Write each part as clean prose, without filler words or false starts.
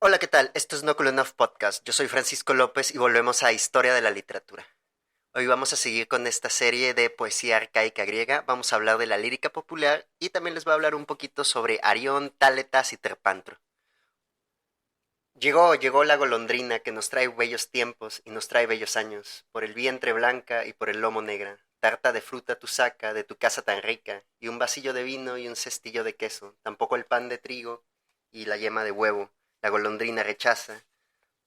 Hola, ¿qué tal? Esto es No Cool Enough Podcast. Yo soy Francisco López y volvemos a Historia de la Literatura. Hoy vamos a seguir con esta serie de poesía arcaica griega. Vamos a hablar de la lírica popular y también les voy a hablar un poquito sobre Arión, Táletas y Terpantro. Llegó la golondrina que nos trae bellos tiempos y nos trae bellos años, por el vientre blanca y por el lomo negra. Tarta de fruta tu saca de tu casa tan rica, y un vasillo de vino y un cestillo de queso, tampoco el pan de trigo y la yema de huevo. La golondrina rechaza.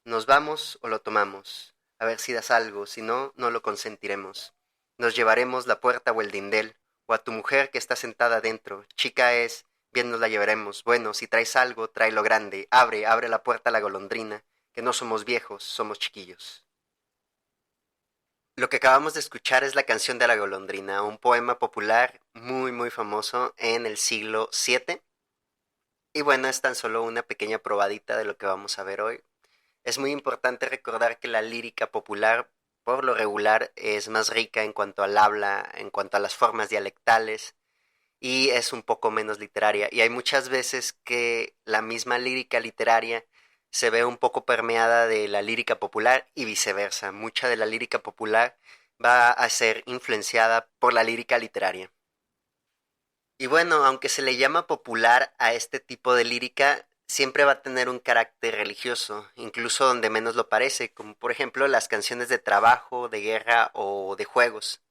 ¿Nos vamos o lo tomamos? A ver si das algo, si no, no lo consentiremos. Nos llevaremos la puerta o el dindel, o a tu mujer que está sentada dentro. Chica es, bien nos la llevaremos. Bueno, si traes algo, tráelo grande. Abre la puerta a la golondrina, que no somos viejos, somos chiquillos. Lo que acabamos de escuchar es la canción de la golondrina, un poema popular muy famoso en el siglo VII. Y bueno, es tan solo una pequeña probadita de lo que vamos a ver hoy. Es muy importante recordar que la lírica popular, por lo regular, es más rica en cuanto al habla, en cuanto a las formas dialectales, y es un poco menos literaria. Y hay muchas veces que la misma lírica literaria se ve un poco permeada de la lírica popular y viceversa. Mucha de la lírica popular va a ser influenciada por la lírica literaria. Y bueno, aunque se le llama popular a este tipo de lírica, siempre va a tener un carácter religioso, incluso donde menos lo parece, como por ejemplo las canciones de trabajo, de guerra o de juegos.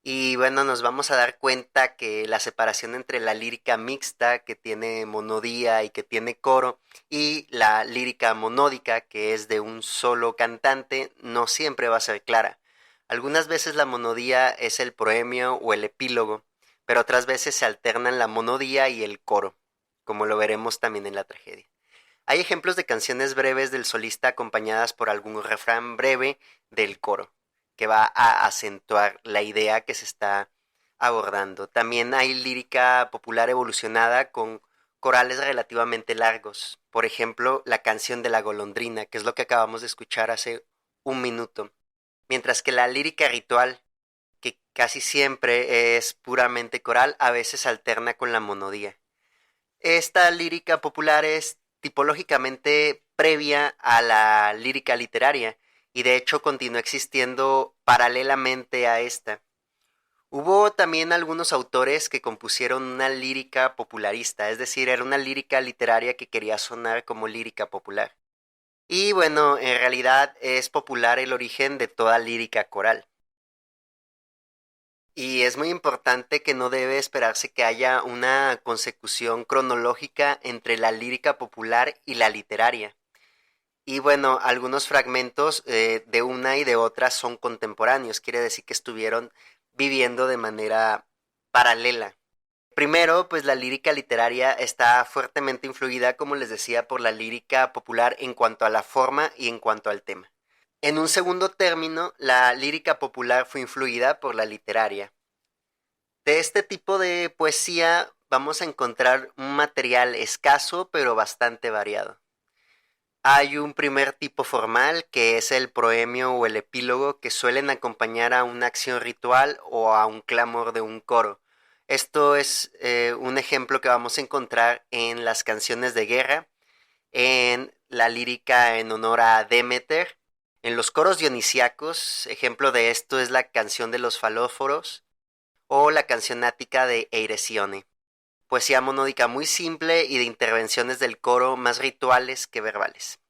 Y bueno, nos vamos a dar cuenta que la separación entre la lírica mixta, que tiene monodía y que tiene coro, y la lírica monódica, que es de un solo cantante, no siempre va a ser clara. Algunas veces la monodía es el proemio o el epílogo, pero otras veces se alternan la monodía y el coro, como lo veremos también en la tragedia. Hay ejemplos de canciones breves del solista acompañadas por algún refrán breve del coro, que va a acentuar la idea que se está abordando. También hay lírica popular evolucionada con corales relativamente largos. Por ejemplo, la canción de la golondrina, que es lo que acabamos de escuchar hace un minuto. Mientras que la lírica ritual, que casi siempre es puramente coral, a veces alterna con la monodía. Esta lírica popular es tipológicamente previa a la lírica literaria y de hecho continúa existiendo paralelamente a esta. Hubo también algunos autores que compusieron una lírica popularista, es decir, era una lírica literaria que quería sonar como lírica popular. Y bueno, en realidad es popular el origen de toda lírica coral. Y es muy importante que no debe esperarse que haya una consecución cronológica entre la lírica popular y la literaria. Y bueno, algunos fragmentos de una y de otra son contemporáneos, quiere decir que estuvieron viviendo de manera paralela. Primero, pues la lírica literaria está fuertemente influida, como les decía, por la lírica popular en cuanto a la forma y en cuanto al tema. En un segundo término, la lírica popular fue influida por la literaria. De este tipo de poesía vamos a encontrar un material escaso pero bastante variado. Hay un primer tipo formal que es el proemio o el epílogo que suelen acompañar a una acción ritual o a un clamor de un coro. Esto es un ejemplo que vamos a encontrar en las canciones de guerra, en la lírica en honor a Demeter, en los coros dionisíacos. Ejemplo de esto es la canción de los falóforos o la canción ática de Eiresione. Poesía monódica muy simple y de intervenciones del coro más rituales que verbales.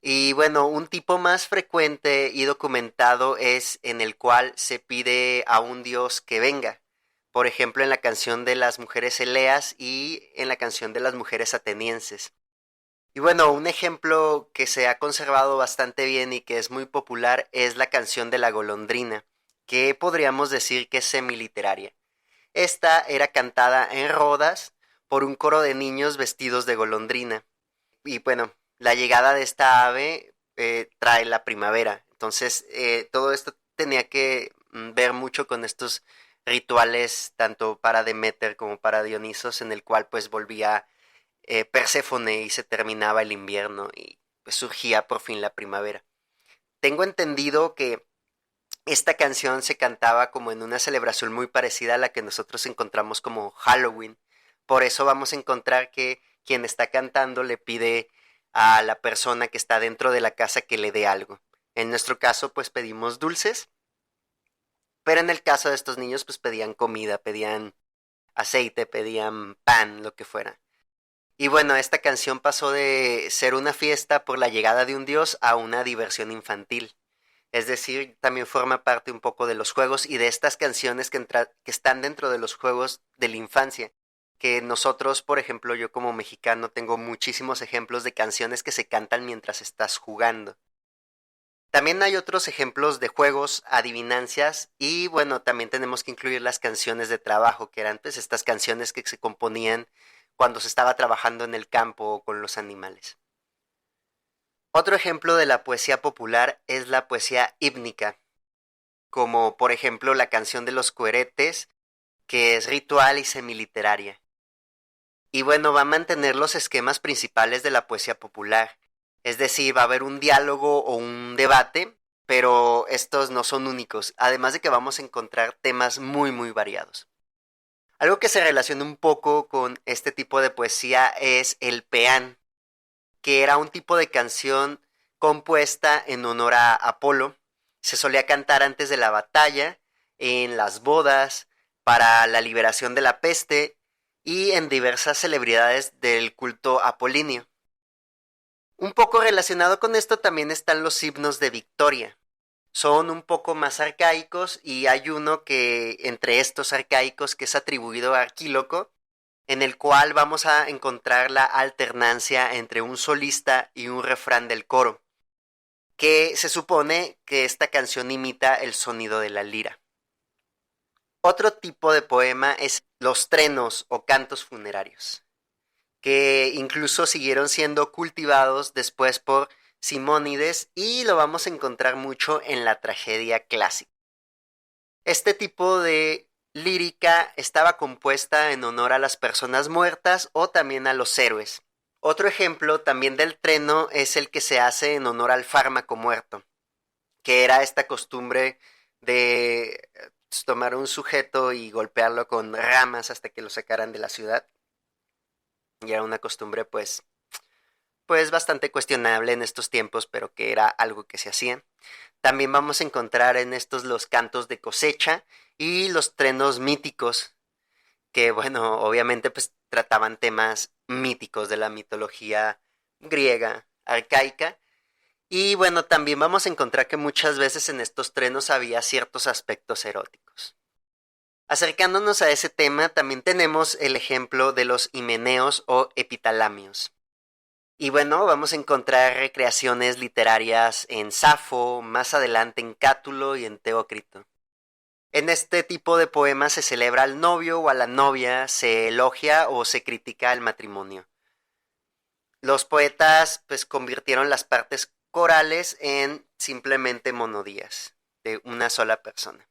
Y bueno, un tipo más frecuente y documentado es en el cual se pide a un dios que venga. Por ejemplo, en la canción de las mujeres eleas y en la canción de las mujeres atenienses. Y bueno, un ejemplo que se ha conservado bastante bien y que es muy popular es la canción de la golondrina, que podríamos decir que es semiliteraria. Esta era cantada en Rodas por un coro de niños vestidos de golondrina. Y bueno, la llegada de esta ave trae la primavera. Entonces, todo esto tenía que ver mucho con estos rituales, tanto para Demeter como para Dionisos, en el cual pues volvía Perséfone y se terminaba el invierno y pues, surgía por fin la primavera. Tengo entendido que esta canción se cantaba como en una celebración muy parecida a la que nosotros encontramos como Halloween. Por eso vamos a encontrar que quien está cantando le pide a la persona que está dentro de la casa que le dé algo. En nuestro caso, pues pedimos dulces, pero en el caso de estos niños, pues pedían comida, pedían aceite, pedían pan, lo que fuera. Y bueno, esta canción pasó de ser una fiesta por la llegada de un dios a una diversión infantil. Es decir, también forma parte un poco de los juegos y de estas canciones que están dentro de los juegos de la infancia. Que nosotros, por ejemplo, yo como mexicano tengo muchísimos ejemplos de canciones que se cantan mientras estás jugando. También hay otros ejemplos de juegos, adivinancias y bueno, también tenemos que incluir las canciones de trabajo, que eran pues estas canciones que se componían cuando se estaba trabajando en el campo o con los animales. Otro ejemplo de la poesía popular es la poesía hípnica, como por ejemplo la canción de los Cueretes, que es ritual y semiliteraria. Y bueno, va a mantener los esquemas principales de la poesía popular. Es decir, va a haber un diálogo o un debate, pero estos no son únicos, además de que vamos a encontrar temas muy muy variados. Algo que se relaciona un poco con este tipo de poesía es el peán, que era un tipo de canción compuesta en honor a Apolo. Se solía cantar antes de la batalla, en las bodas, para la liberación de la peste y en diversas celebridades del culto apolíneo. Un poco relacionado con esto también están los himnos de victoria. Son un poco más arcaicos y hay uno que entre estos arcaicos que es atribuido a Arquíloco, en el cual vamos a encontrar la alternancia entre un solista y un refrán del coro, que se supone que esta canción imita el sonido de la lira. Otro tipo de poema es los trenos o cantos funerarios, que incluso siguieron siendo cultivados después por Simónides y lo vamos a encontrar mucho en la tragedia clásica. Este tipo de lírica estaba compuesta en honor a las personas muertas o también a los héroes. Otro ejemplo también del treno es el que se hace en honor al fármaco muerto, que era esta costumbre de tomar un sujeto y golpearlo con ramas hasta que lo sacaran de la ciudad. Y era una costumbre pues bastante cuestionable en estos tiempos, pero que era algo que se hacía. También vamos a encontrar en estos los cantos de cosecha y los trenos míticos, que bueno, obviamente pues trataban temas míticos de la mitología griega, arcaica. Y bueno, también vamos a encontrar que muchas veces en estos trenos había ciertos aspectos eróticos. Acercándonos a ese tema, también tenemos el ejemplo de los himeneos o epitalamios. Y bueno, vamos a encontrar recreaciones literarias en Safo, más adelante en Cátulo y en Teócrito. En este tipo de poemas se celebra al novio o a la novia, se elogia o se critica el matrimonio. Los poetas pues convirtieron las partes corales en simplemente monodías de una sola persona.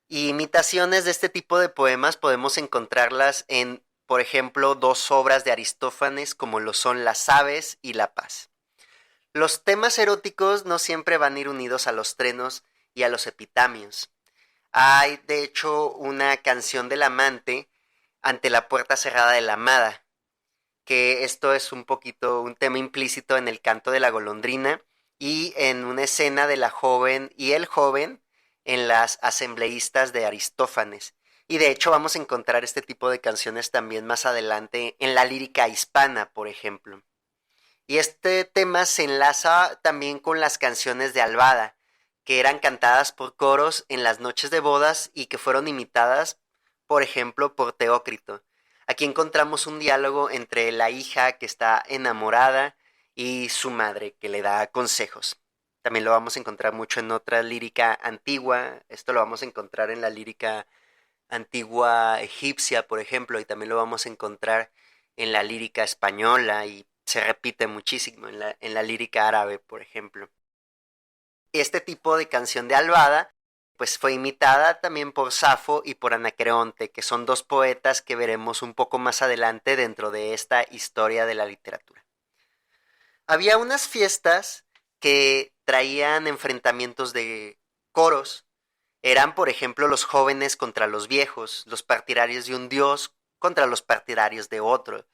Y imitaciones de este tipo de poemas podemos encontrarlas en, por ejemplo, dos obras de Aristófanes como lo son Las aves y La paz. Los temas eróticos no siempre van a ir unidos a los trenos y a los epitamios. Hay, de hecho, una canción del amante ante la puerta cerrada de la amada, que esto es un poquito un tema implícito en el canto de la golondrina y en una escena de la joven y el joven en las asambleístas de Aristófanes. Y de hecho vamos a encontrar este tipo de canciones también más adelante en la lírica hispana, por ejemplo. Y este tema se enlaza también con las canciones de Albada, que eran cantadas por coros en las noches de bodas y que fueron imitadas, por ejemplo, por Teócrito. Aquí encontramos un diálogo entre la hija que está enamorada y su madre que le da consejos. También lo vamos a encontrar mucho en otra lírica antigua. Esto lo vamos a encontrar en la lírica antigua egipcia, por ejemplo, y también lo vamos a encontrar en la lírica española y se repite muchísimo en la lírica árabe, por ejemplo. Este tipo de canción de Albada pues fue imitada también por Safo y por Anacreonte, que son dos poetas que veremos un poco más adelante dentro de esta historia de la literatura. Había unas fiestas que traían enfrentamientos de coros. Eran, por ejemplo, los jóvenes contra los viejos, los partidarios de un dios contra los partidarios de otro.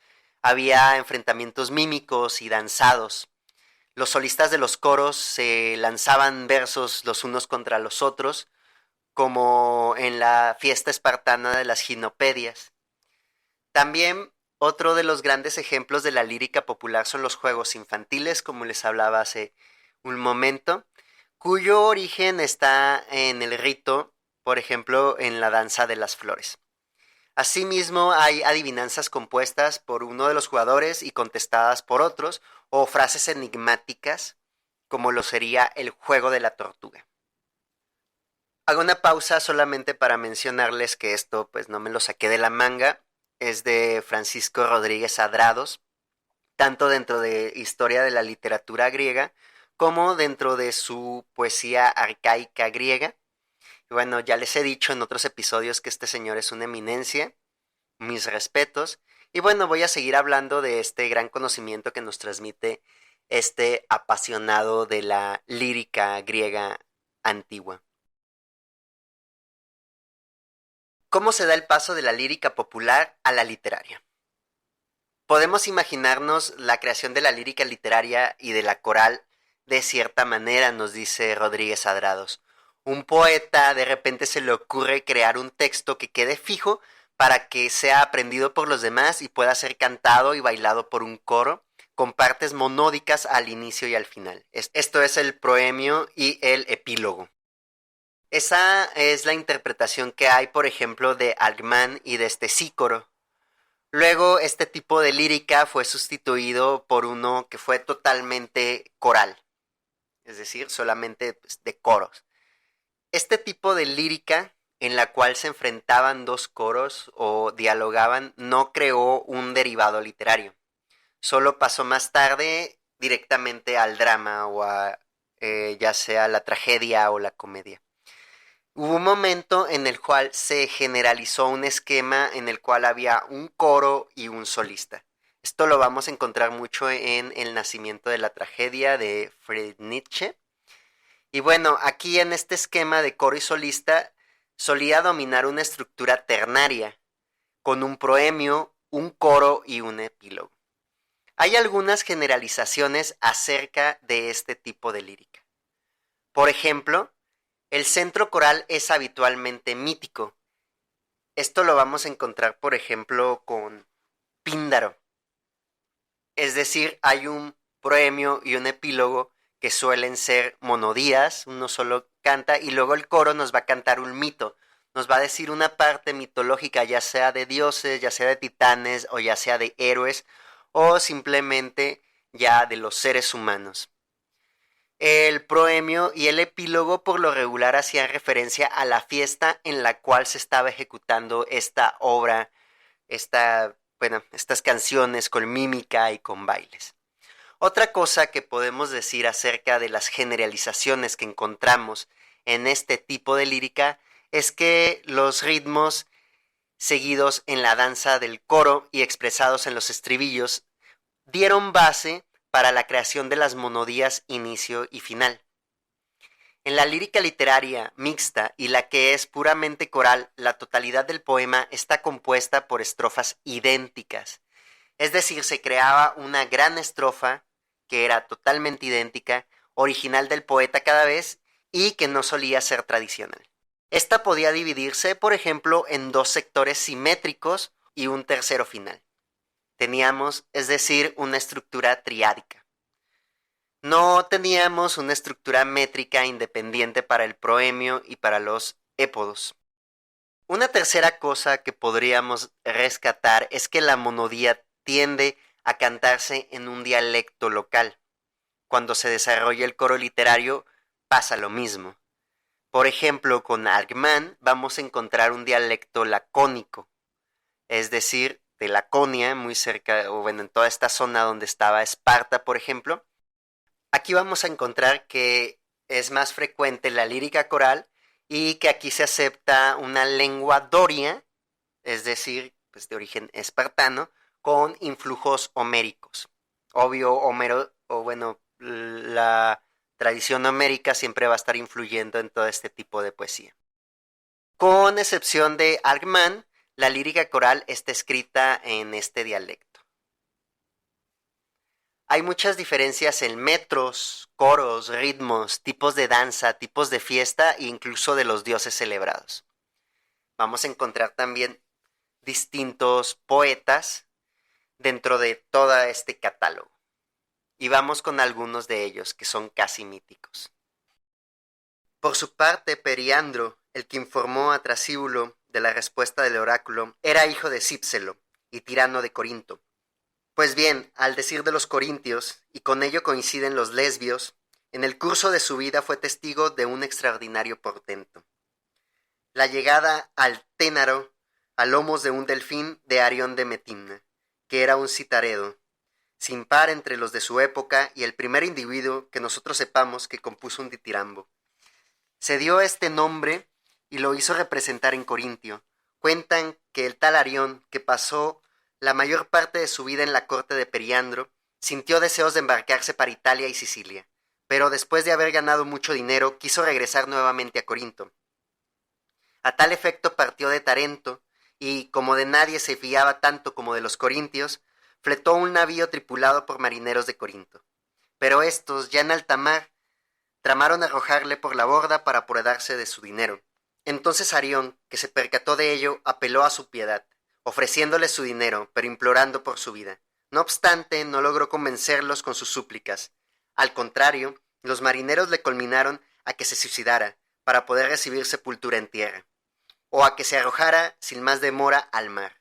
Había enfrentamientos mímicos y danzados. Los solistas de los coros se lanzaban versos los unos contra los otros, como en la fiesta espartana de las ginopedias. También otro de los grandes ejemplos de la lírica popular son los juegos infantiles, como les hablaba hace un momento, cuyo origen está en el rito, por ejemplo, en la danza de las flores. Asimismo, hay adivinanzas compuestas por uno de los jugadores y contestadas por otros, o frases enigmáticas, como lo sería el juego de la tortuga. Hago una pausa solamente para mencionarles que esto pues no me lo saqué de la manga, es de Francisco Rodríguez Adrados, tanto dentro de historia de la literatura griega como dentro de su poesía arcaica griega. Y bueno, ya les he dicho en otros episodios que este señor es una eminencia, mis respetos, y bueno, voy a seguir hablando de este gran conocimiento que nos transmite este apasionado de la lírica griega antigua. ¿Cómo se da el paso de la lírica popular a la literaria? Podemos imaginarnos la creación de la lírica literaria y de la coral de cierta manera, nos dice Rodríguez Adrados. Un poeta de repente se le ocurre crear un texto que quede fijo para que sea aprendido por los demás y pueda ser cantado y bailado por un coro, con partes monódicas al inicio y al final. Esto es el proemio y el epílogo. Esa es la interpretación que hay, por ejemplo, de Alcmán y de Stesícoro. Luego, este tipo de lírica fue sustituido por uno que fue totalmente coral, es decir, solamente de coros. Este tipo de lírica, en la cual se enfrentaban dos coros o dialogaban, no creó un derivado literario. Solo pasó más tarde directamente al drama o a ya sea la tragedia o la comedia. Hubo un momento en el cual se generalizó un esquema en el cual había un coro y un solista. Esto lo vamos a encontrar mucho en El nacimiento de la tragedia de Friedrich Nietzsche. Y bueno, aquí en este esquema de coro y solista solía dominar una estructura ternaria, con un proemio, un coro y un epílogo. Hay algunas generalizaciones acerca de este tipo de lírica. Por ejemplo, el centro coral es habitualmente mítico. Esto lo vamos a encontrar, por ejemplo, con Píndaro. Es decir, hay un proemio y un epílogo que suelen ser monodías, uno solo canta y luego el coro nos va a cantar un mito. Nos va a decir una parte mitológica, ya sea de dioses, ya sea de titanes o ya sea de héroes o simplemente ya de los seres humanos. El proemio y el epílogo por lo regular hacían referencia a la fiesta en la cual se estaba ejecutando esta obra, estas canciones con mímica y con bailes. Otra cosa que podemos decir acerca de las generalizaciones que encontramos en este tipo de lírica es que los ritmos seguidos en la danza del coro y expresados en los estribillos dieron base para la creación de las monodías inicio y final. En la lírica literaria mixta y la que es puramente coral, la totalidad del poema está compuesta por estrofas idénticas. Es decir, se creaba una gran estrofa que era totalmente idéntica, original del poeta cada vez y que no solía ser tradicional. Esta podía dividirse, por ejemplo, en dos sectores simétricos y un tercero final. Teníamos, es decir, una estructura triádica. No teníamos una estructura métrica independiente para el proemio y para los épodos. Una tercera cosa que podríamos rescatar es que la monodía tiende a cantarse en un dialecto local. Cuando se desarrolla el coro literario pasa lo mismo. Por ejemplo, con Alcmán vamos a encontrar un dialecto lacónico, es decir, de Laconia, muy cerca, o bueno, en toda esta zona donde estaba Esparta, por ejemplo. Aquí vamos a encontrar que es más frecuente la lírica coral y que aquí se acepta una lengua doria, es decir, pues de origen espartano, con influjos homéricos. Obvio, Homero, o bueno, la tradición homérica siempre va a estar influyendo en todo este tipo de poesía. Con excepción de Alcmán, la lírica coral está escrita en este dialecto. Hay muchas diferencias en metros, coros, ritmos, tipos de danza, tipos de fiesta e incluso de los dioses celebrados. Vamos a encontrar también distintos poetas dentro de todo este catálogo. Y vamos con algunos de ellos que son casi míticos. Por su parte, Periandro, el que informó a Trasíbulo de la respuesta del oráculo, era hijo de Cípselo y tirano de Corinto. Pues bien, al decir de los corintios, y con ello coinciden los lesbios, en el curso de su vida fue testigo de un extraordinario portento. La llegada al Ténaro, a lomos de un delfín de Arión de Metimna, que era un citaredo, sin par entre los de su época y el primer individuo que nosotros sepamos que compuso un ditirambo. Se dio este nombre y lo hizo representar en Corintio. Cuentan que el tal Arión, que pasó la mayor parte de su vida en la corte de Periandro, sintió deseos de embarcarse para Italia y Sicilia, pero después de haber ganado mucho dinero, quiso regresar nuevamente a Corinto. A tal efecto partió de Tarento, y como de nadie se fiaba tanto como de los corintios, fletó un navío tripulado por marineros de Corinto. Pero estos, ya en alta mar, tramaron arrojarle por la borda para apoderarse de su dinero. Entonces Arión, que se percató de ello, apeló a su piedad, ofreciéndole su dinero, pero implorando por su vida. No obstante, no logró convencerlos con sus súplicas. Al contrario, los marineros le conminaron a que se suicidara, para poder recibir sepultura en tierra, o a que se arrojara sin más demora al mar.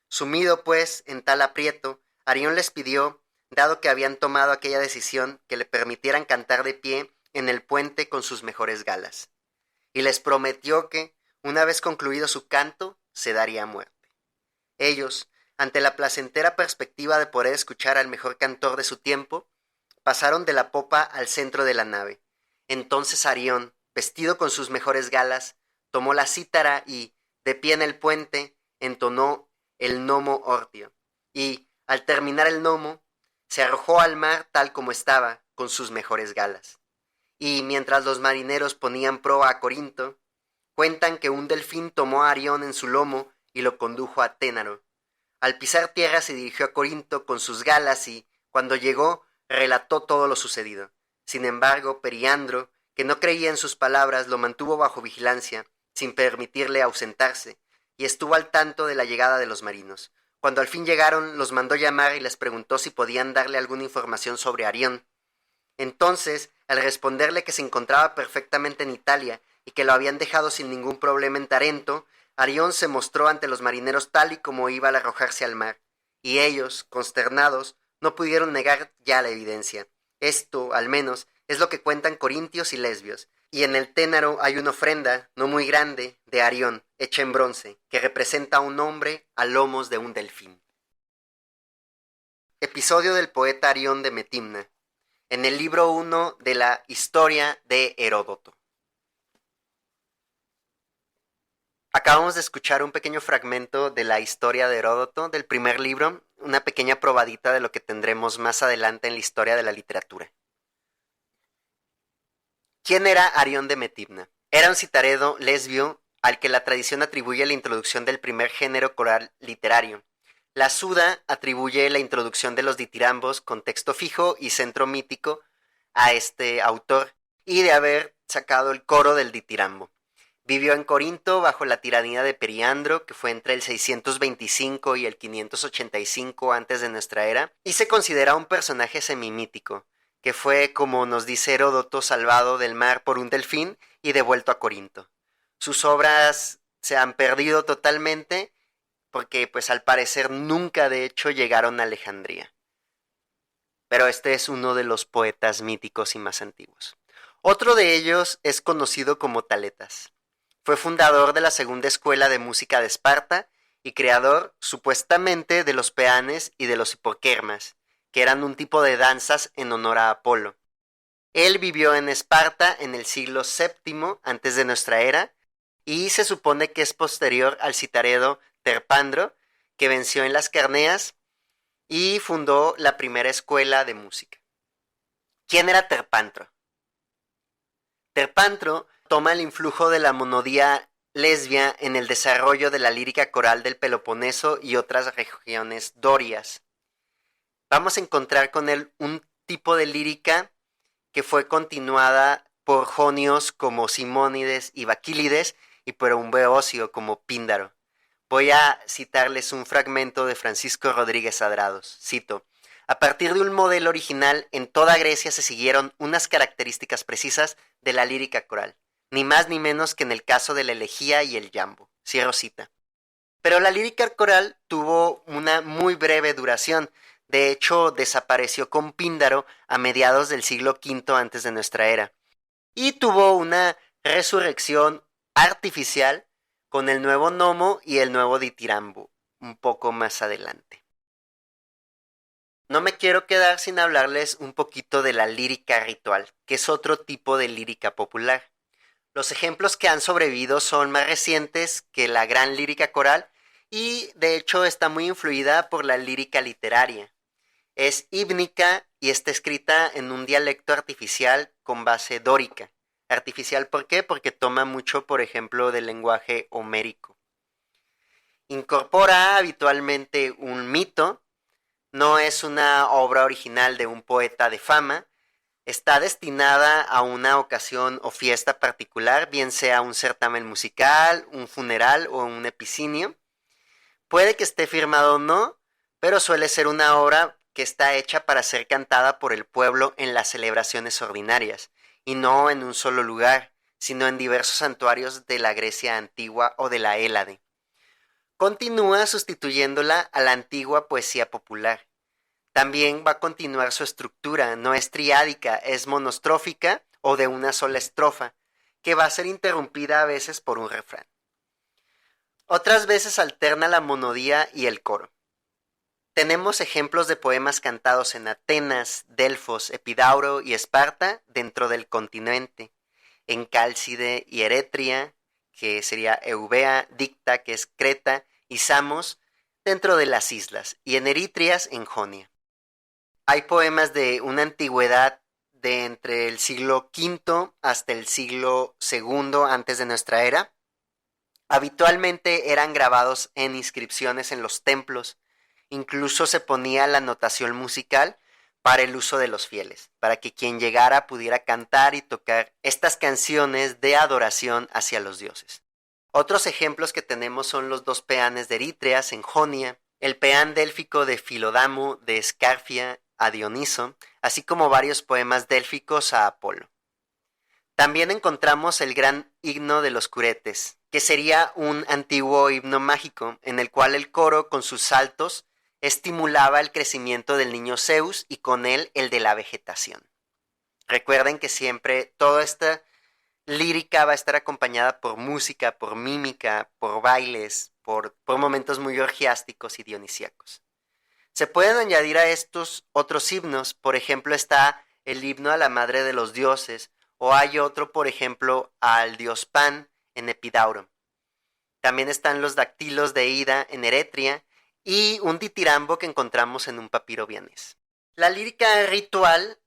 Sumido, pues, en tal aprieto, Arión les pidió, dado que habían tomado aquella decisión, que le permitieran cantar de pie en el puente con sus mejores galas, y les prometió que, una vez concluido su canto, se daría muerte. Ellos, ante la placentera perspectiva de poder escuchar al mejor cantor de su tiempo, pasaron de la popa al centro de la nave. Entonces Arión, vestido con sus mejores galas, tomó la cítara y, de pie en el puente, entonó el nomo ortio, y, al terminar el nomo, se arrojó al mar tal como estaba, con sus mejores galas. Y mientras los marineros ponían proa a Corinto, cuentan que un delfín tomó a Arión en su lomo y lo condujo a Ténaro. Al pisar tierra se dirigió a Corinto con sus galas y, cuando llegó, relató todo lo sucedido. Sin embargo, Periandro, que no creía en sus palabras, lo mantuvo bajo vigilancia, sin permitirle ausentarse, y estuvo al tanto de la llegada de los marinos. Cuando al fin llegaron, los mandó llamar y les preguntó si podían darle alguna información sobre Arión. Entonces, al responderle que se encontraba perfectamente en Italia y que lo habían dejado sin ningún problema en Tarento, Arión se mostró ante los marineros tal y como iba al arrojarse al mar, y ellos, consternados, no pudieron negar ya la evidencia. Esto, al menos, es lo que cuentan corintios y lesbios, y en el Ténaro hay una ofrenda, no muy grande, de Arión, hecha en bronce, que representa a un hombre a lomos de un delfín. Episodio del poeta Arión de Metimna, en el libro 1 de la Historia de Heródoto. Acabamos de escuchar un pequeño fragmento de la Historia de Heródoto, del primer libro, una pequeña probadita de lo que tendremos más adelante en la historia de la literatura. ¿Quién era Arión de Metimna? Era un citaredo lesbio al que la tradición atribuye la introducción del primer género coral literario. La Suda atribuye la introducción de los ditirambos con texto fijo y centro mítico a este autor y de haber sacado el coro del ditirambo. Vivió en Corinto bajo la tiranía de Periandro, que fue entre el 625 y el 585 antes de nuestra era, y se considera un personaje semimítico, que fue, como nos dice Heródoto, salvado del mar por un delfín y devuelto a Corinto. Sus obras se han perdido totalmente porque, pues, al parecer nunca de hecho llegaron a Alejandría. Pero este es uno de los poetas míticos y más antiguos. Otro de ellos es conocido como Taletas. Fue fundador de la segunda escuela de música de Esparta y creador, supuestamente, de los peanes y de los hipokermas, que eran un tipo de danzas en honor a Apolo. Él vivió en Esparta en el siglo VII antes de nuestra era y se supone que es posterior al citaredo Terpandro, que venció en las Carneas y fundó la primera escuela de música. ¿Quién era Terpantro? Terpantro toma el influjo de la monodía lesbia en el desarrollo de la lírica coral del Peloponeso y otras regiones dorias. vamos a encontrar con él un tipo de lírica que fue continuada por jonios como Simónides y Baquílides y por un beocio como Píndaro. Voy a citarles un fragmento de Francisco Rodríguez Adrados. Cito: a partir de un modelo original, en toda Grecia se siguieron unas características precisas de la lírica coral, ni más ni menos que en el caso de la elegía y el jambo. Cierro cita. Pero la lírica coral tuvo una muy breve duración. De hecho, desapareció con Píndaro a mediados del siglo V antes de nuestra era. Y tuvo una resurrección artificial con el nuevo Nomo y el nuevo Ditirambo, un poco más adelante. No me quiero quedar sin hablarles un poquito de la lírica ritual, que es otro tipo de lírica popular. Los ejemplos que han sobrevivido son más recientes que la gran lírica coral y de hecho está muy influida por la lírica literaria. Es hímnica y está escrita en un dialecto artificial con base dórica. Artificial, ¿por qué? Porque toma mucho, por ejemplo, del lenguaje homérico. Incorpora habitualmente un mito, no es una obra original de un poeta de fama, está destinada a una ocasión o fiesta particular, bien sea un certamen musical, un funeral o un epicinio. Puede que esté firmado o no, pero suele ser una obra que está hecha para ser cantada por el pueblo en las celebraciones ordinarias, y no en un solo lugar, sino en diversos santuarios de la Grecia antigua o de la Hélade. Continúa sustituyéndola a la antigua poesía popular. También va a continuar su estructura, no es triádica, es monostrófica o de una sola estrofa, que va a ser interrumpida a veces por un refrán. Otras veces alterna la monodía y el coro. Tenemos ejemplos de poemas cantados en Atenas, Delfos, Epidauro y Esparta dentro del continente, en Cálcide y Eretria, que sería Eubea, Dicta, que es Creta, y Samos, dentro de las islas, y en Eritrias, en Jonia. Hay poemas de una antigüedad de entre el siglo V hasta el siglo II antes de nuestra era. Habitualmente eran grabados en inscripciones en los templos. Incluso se ponía la notación musical para el uso de los fieles, para que quien llegara pudiera cantar y tocar estas canciones de adoración hacia los dioses. Otros ejemplos que tenemos son los dos peanes de Eritreas en Jonia, el peán délfico de Filodamo de Escarfia a Dioniso, así como varios poemas délficos a Apolo. También encontramos el gran himno de los curetes, que sería un antiguo himno mágico en el cual el coro con sus saltos estimulaba el crecimiento del niño Zeus y con él el de la vegetación. Recuerden que siempre toda esta lírica va a estar acompañada por música, por mímica, por bailes, por momentos muy orgiásticos y dionisíacos. Se pueden añadir a estos otros himnos, por ejemplo está el himno a la madre de los dioses, o hay otro, por ejemplo, al dios Pan en Epidauro. También están los dactilos de Ida en Eretria y un ditirambo que encontramos en un papiro vienés. La lírica ritual,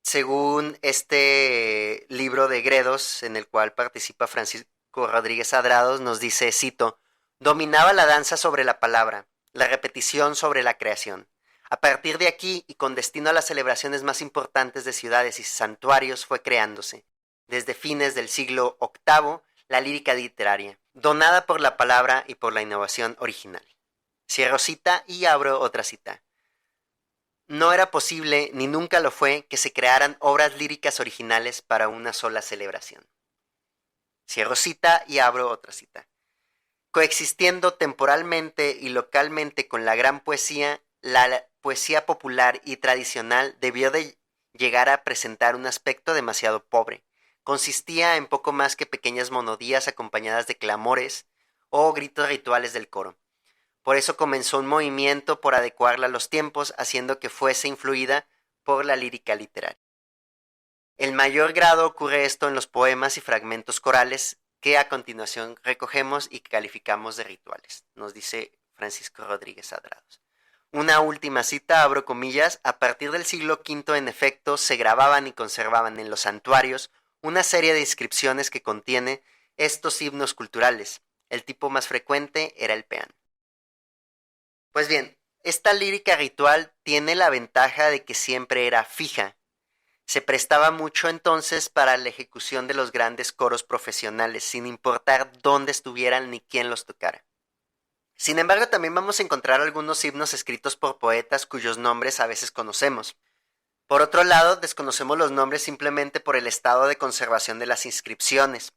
según este libro de Gredos, en el cual participa Francisco Rodríguez Adrados, nos dice, cito, dominaba la danza sobre la palabra, la repetición sobre la creación. A partir de aquí, y con destino a las celebraciones más importantes de ciudades y santuarios, fue creándose, desde fines del siglo VIII, la lírica literaria, donada por la palabra y por la innovación original. Cierro cita y abro otra cita. No era posible, ni nunca lo fue, que se crearan obras líricas originales para una sola celebración. Cierro cita y abro otra cita. Coexistiendo temporalmente y localmente con la gran poesía, la poesía popular y tradicional debió de llegar a presentar un aspecto demasiado pobre. Consistía en poco más que pequeñas monodías acompañadas de clamores o gritos rituales del coro. Por eso comenzó un movimiento por adecuarla a los tiempos, haciendo que fuese influida por la lírica literaria. En mayor grado ocurre esto en los poemas y fragmentos corales que a continuación recogemos y calificamos de rituales, nos dice Francisco Rodríguez Adrados. Una última cita, abro comillas, a partir del siglo V en efecto se grababan y conservaban en los santuarios una serie de inscripciones que contiene estos himnos culturales. El tipo más frecuente era el peán. Pues bien, Esta lírica ritual tiene la ventaja de que siempre era fija. Se prestaba mucho entonces para la ejecución de los grandes coros profesionales, sin importar dónde estuvieran ni quién los tocara. Sin embargo, también vamos a encontrar algunos himnos escritos por poetas cuyos nombres a veces conocemos. Por otro lado, desconocemos los nombres simplemente por el estado de conservación de las inscripciones.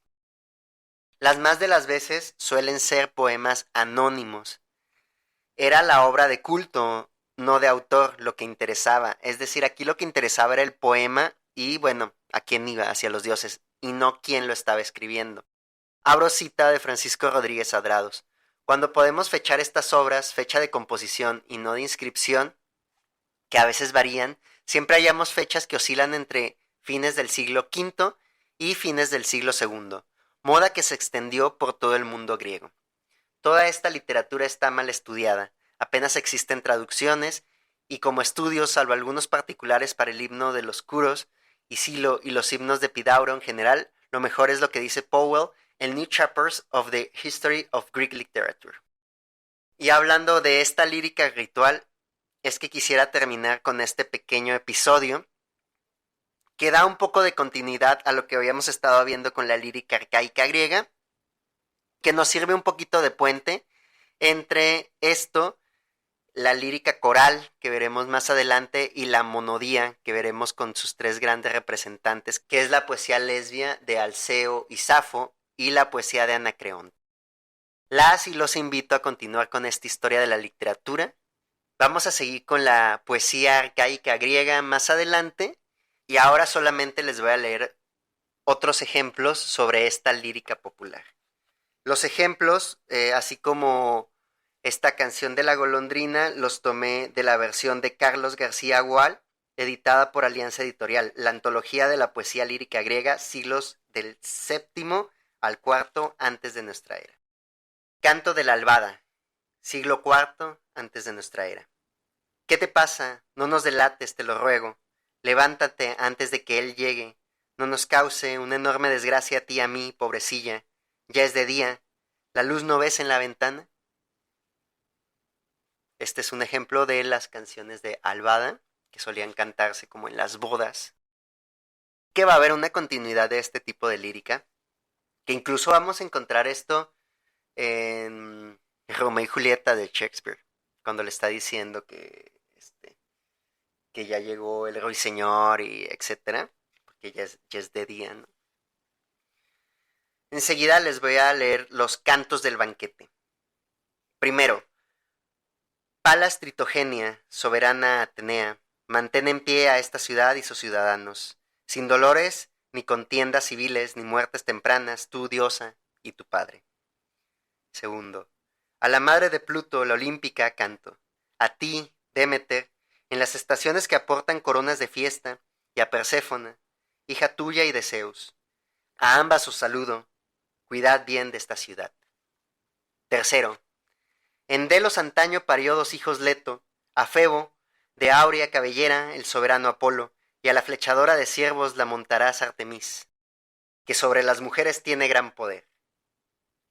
Las más de las veces suelen ser poemas anónimos. Era la obra de culto, no de autor, lo que interesaba. Es decir, aquí lo que interesaba era el poema y, bueno, a quién iba, hacia los dioses, y no quién lo estaba escribiendo. Abro cita de Francisco Rodríguez Adrados. Cuando podemos fechar estas obras, fecha de composición y no de inscripción, que a veces varían, siempre hallamos fechas que oscilan entre fines del siglo V y fines del siglo II, moda que se extendió por todo el mundo griego. Toda esta literatura está mal estudiada, apenas existen traducciones, y como estudios, salvo algunos particulares para el himno de los Curos y Silo y los himnos de Epidauro en general, lo mejor es lo que dice Powell en New Chapters of the History of Greek Literature. Y hablando de esta lírica ritual, es que quisiera terminar con este pequeño episodio que da un poco de continuidad a lo que habíamos estado viendo con la lírica arcaica griega, que nos sirve un poquito de puente entre esto, la lírica coral que veremos más adelante y la monodía que veremos con sus tres grandes representantes, que es la poesía lesbia de Alceo y Safo y la poesía de Anacreonte. Las y los invito a continuar con esta historia de la literatura. Vamos a seguir con la poesía arcaica griega más adelante y ahora solamente les voy a leer otros ejemplos sobre esta lírica popular. Los ejemplos, así como esta canción de la golondrina, los tomé de la versión de Carlos García Gual, editada por Alianza Editorial, la antología de la poesía lírica griega, siglos del VII al IV antes de nuestra era. Canto de la albada, siglo IV antes de nuestra era. ¿Qué te pasa? No nos delates, te lo ruego. Levántate antes de que él llegue. No nos cause una enorme desgracia a ti y a mí, pobrecilla. Ya es de día. ¿La luz no ves en la ventana? Este es un ejemplo de las canciones de albada, que solían cantarse como en las bodas. Que va a haber una continuidad de este tipo de lírica, que incluso vamos a encontrar esto en Romeo y Julieta de Shakespeare, cuando le está diciendo que ya llegó el ruiseñor y etcétera, porque ya es de día, ¿no? Enseguida les voy a leer los cantos del banquete. Primero, Palas Tritogenia, soberana Atenea, mantén en pie a esta ciudad y sus ciudadanos, sin dolores, ni contiendas civiles, ni muertes tempranas, tú, diosa, y tu padre. Segundo, a la madre de Pluto, la olímpica, canto. A ti, Démeter, en las estaciones que aportan coronas de fiesta, y a Perséfona, hija tuya y de Zeus. A ambas os saludo, cuidad bien de esta ciudad. Tercero, en Delos antaño parió dos hijos Leto, a Febo, de áurea cabellera, el soberano Apolo, y a la flechadora de ciervos la montarás Artemis, que sobre las mujeres tiene gran poder.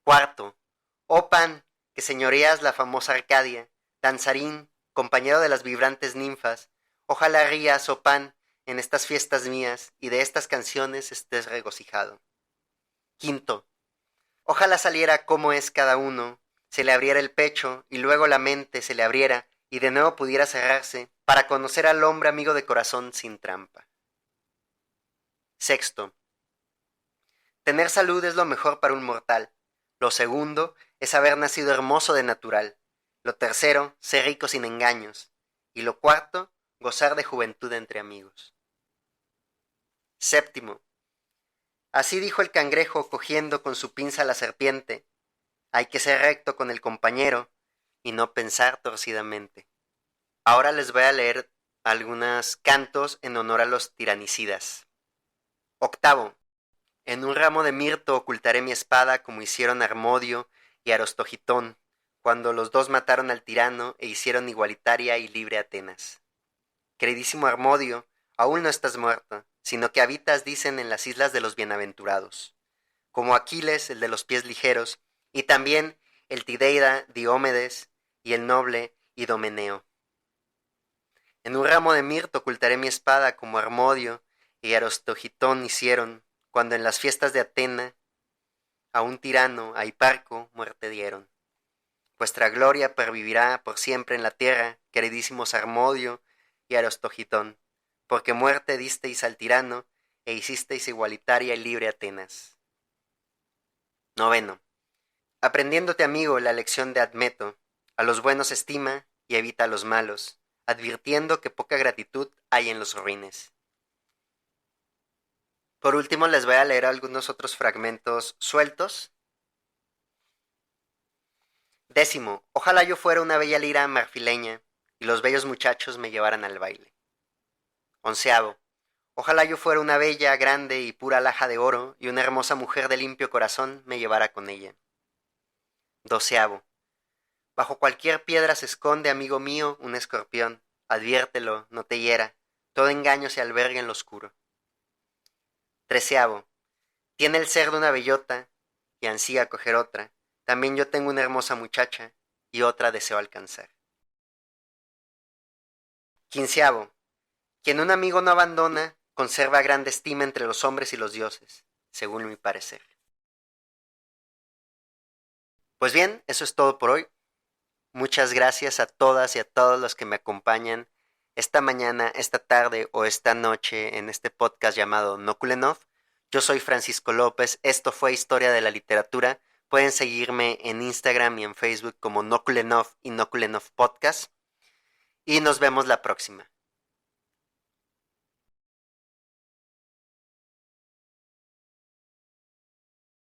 Cuarto, oh Pan, que señoreas la famosa Arcadia, danzarín, compañero de las vibrantes ninfas, ojalá rías, oh Pan, en estas fiestas mías, y de estas canciones estés regocijado. Quinto, ojalá saliera como es cada uno, se le abriera el pecho, y luego la mente se le abriera, y de nuevo pudiera cerrarse, para conocer al hombre amigo de corazón sin trampa. Sexto, tener salud es lo mejor para un mortal. Lo segundo es haber nacido hermoso de natural. Lo tercero, ser rico sin engaños. Y lo cuarto, gozar de juventud entre amigos. Séptimo, así dijo el cangrejo cogiendo con su pinza a la serpiente. Hay que ser recto con el compañero y no pensar torcidamente. Ahora les voy a leer algunos cantos en honor a los tiranicidas. Octavo, en un ramo de mirto ocultaré mi espada como hicieron Armodio y Arostogitón, cuando los dos mataron al tirano e hicieron igualitaria y libre Atenas. Queridísimo Armodio, aún no estás muerto, sino que habitas, dicen, en las islas de los bienaventurados, como Aquiles, el de los pies ligeros, y también el Tideida Diomedes, y el noble Idomeneo. En un ramo de mirto ocultaré mi espada como Harmodio y Arostogitón hicieron, cuando en las fiestas de Atena a un tirano, a Hiparco, muerte dieron. Vuestra gloria pervivirá por siempre en la tierra, queridísimos Harmodio y Arostogitón, porque muerte disteis al tirano e hicisteis igualitaria y libre Atenas. 9. Aprendiéndote, amigo, la lección de Admeto, a los buenos estima y evita a los malos, advirtiendo que poca gratitud hay en los ruines. Por último, les voy a leer algunos otros fragmentos sueltos. 10. Ojalá yo fuera una bella lira marfileña, y los bellos muchachos me llevaran al baile. 11. Ojalá yo fuera una bella, grande y pura alhaja de oro, y una hermosa mujer de limpio corazón me llevara con ella. 12. Bajo cualquier piedra se esconde, amigo mío, un escorpión. Adviértelo, no te hiera. Todo engaño se alberga en lo oscuro. 13. Tiene el cerdo una bellota, y ansía coger otra. También yo tengo una hermosa muchacha, y otra deseo alcanzar. 15. Quien un amigo no abandona, conserva grande estima entre los hombres y los dioses, según mi parecer. Pues bien, eso es todo por hoy. Muchas gracias a todas y a todos los que me acompañan esta mañana, esta tarde o esta noche en este podcast llamado Nokulenov. Yo soy Francisco López, esto fue Historia de la Literatura. Pueden seguirme en Instagram y en Facebook como Nokulenov y Nokulenov Podcast. Y nos vemos la próxima.